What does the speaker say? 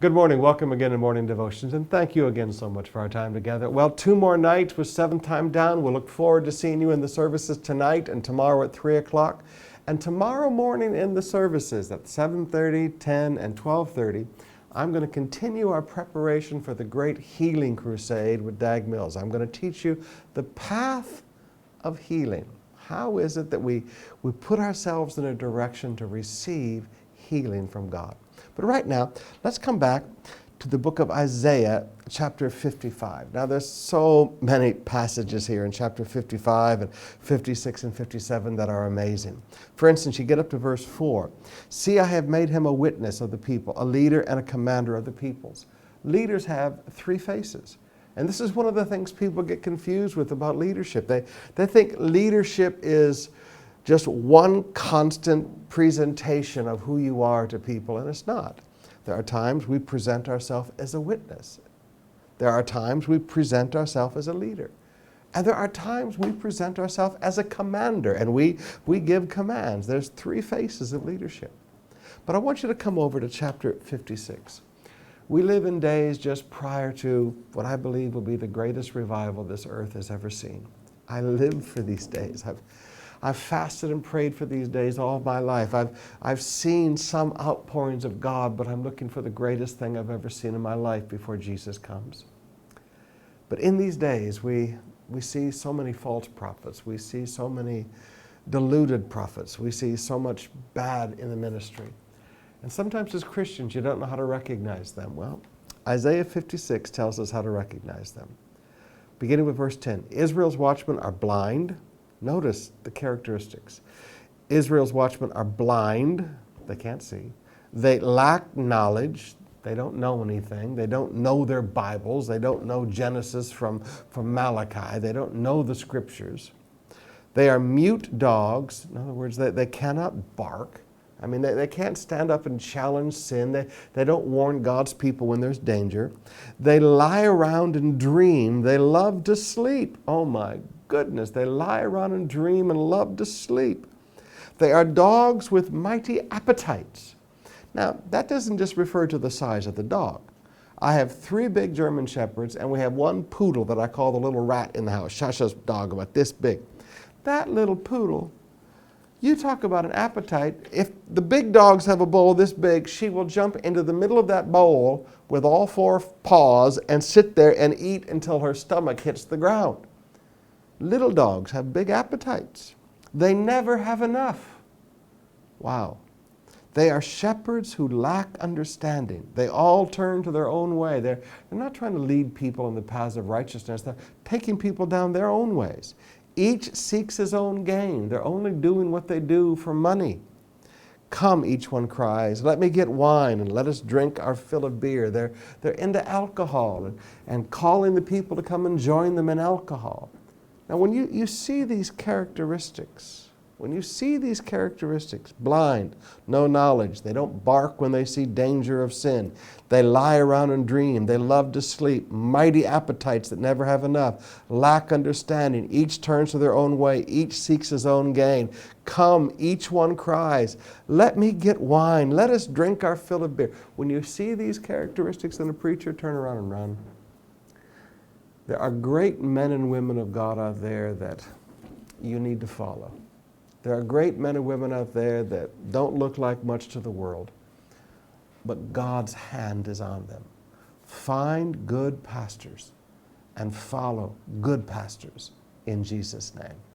Good morning. Welcome again to Morning Devotions, and thank you again so much for our time together. Well, 2 more nights with 7th time down. We'll look forward to seeing you in the services tonight and tomorrow at 3 o'clock. And tomorrow morning in the services at 7:30, 10, and 12:30, I'm going to continue our preparation for the great healing crusade with Dag Mills. I'm going to teach you the path of healing. How is it that we put ourselves in a direction to receive healing from God? But right now, let's come back to the book of Isaiah, chapter 55. Now, there's so many passages here in chapter 55 and 56 and 57 that are amazing. For instance, you get up to verse 4. See, I have made him a witness of the people, a leader and a commander of the peoples. Leaders have 3 faces. And this is one of the things people get confused with about leadership. They think leadership is just one constant presentation of who you are to people, and it's not. There are times we present ourselves as a witness. There are times we present ourselves as a leader. And there are times we present ourselves as a commander, and we give commands. There's 3 faces of leadership. But I want you to come over to chapter 56. We live in days just prior to what I believe will be the greatest revival this earth has ever seen. I live for these days. I've fasted and prayed for these days all my life. I've seen some outpourings of God, but I'm looking for the greatest thing I've ever seen in my life before Jesus comes. But in these days, we see so many false prophets. We see so many deluded prophets. We see so much bad in the ministry. And sometimes as Christians, you don't know how to recognize them. Well, Isaiah 56 tells us how to recognize them. Beginning with verse 10, Israel's watchmen are blind. Notice the characteristics. Israel's watchmen are blind. They can't see. They lack knowledge. They don't know anything. They don't know their Bibles. They don't know Genesis from Malachi. They don't know the Scriptures. They are mute dogs. In other words, they cannot bark. I mean, they can't stand up and challenge sin. They don't warn God's people when there's danger. They lie around and dream. They love to sleep. Oh my goodness, they lie around and dream and love to sleep. They are dogs with mighty appetites. Now, that doesn't just refer to the size of the dog. I have 3 big German Shepherds, and we have 1 poodle that I call the little rat in the house. Shasha's dog, about this big. That little poodle, you talk about an appetite. If the big dogs have a bowl this big, she will jump into the middle of that bowl with all 4 paws and sit there and eat until her stomach hits the ground. Little dogs have big appetites. They never have enough. Wow. They are shepherds who lack understanding. They all turn to their own way. They're not trying to lead people in the paths of righteousness. They're taking people down their own ways. Each seeks his own gain. They're only doing what they do for money. Come, each one cries, let me get wine and let us drink our fill of beer. They're into alcohol and calling the people to come and join them in alcohol. Now, when you see these characteristics, blind, no knowledge, they don't bark when they see danger of sin, they lie around and dream, they love to sleep, mighty appetites that never have enough, lack understanding, each turns to their own way, each seeks his own gain. Come, each one cries, let me get wine, let us drink our fill of beer. When you see these characteristics in a preacher, turn around and run. There are great men and women of God out there that you need to follow. There are great men and women out there that don't look like much to the world, but God's hand is on them. Find good pastors and follow good pastors in Jesus' name.